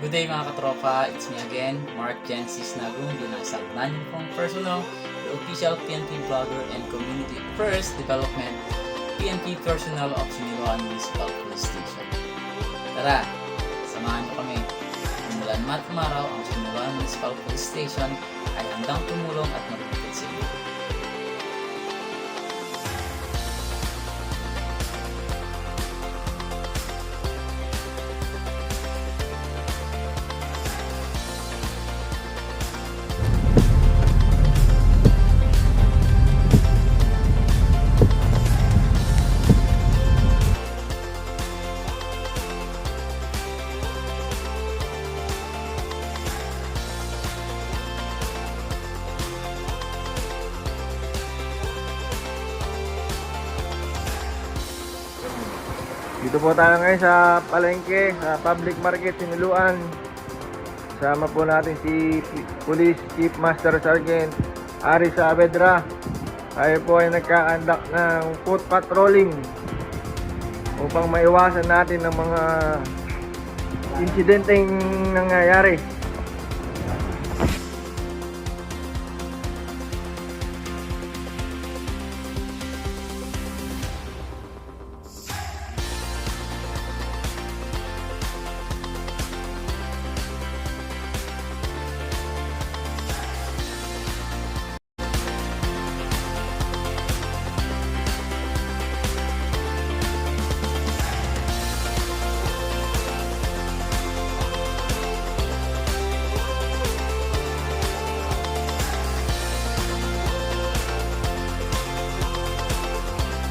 Good day mga katropa, it's me again, Mark Gensis Nagum, bilang isang non-uniform personnel, the official PNP vlogger and community first development PNP personnel of Siniloan Municipal Police Station. Tara, samahan niyo kami. Umulan man umaraw, ang Siniloan Municipal Police Station ay handang tumulong at magbigay sa inyo. Dito po tayo ngayon sa palengke, sa public market, Siniloan. Kasama po natin si Police Chief Master Sergeant Ari Saavedra. Tayo po ay nagka-conduct ng foot patrolling upang maiwasan natin ng mga insidenteng nangyayari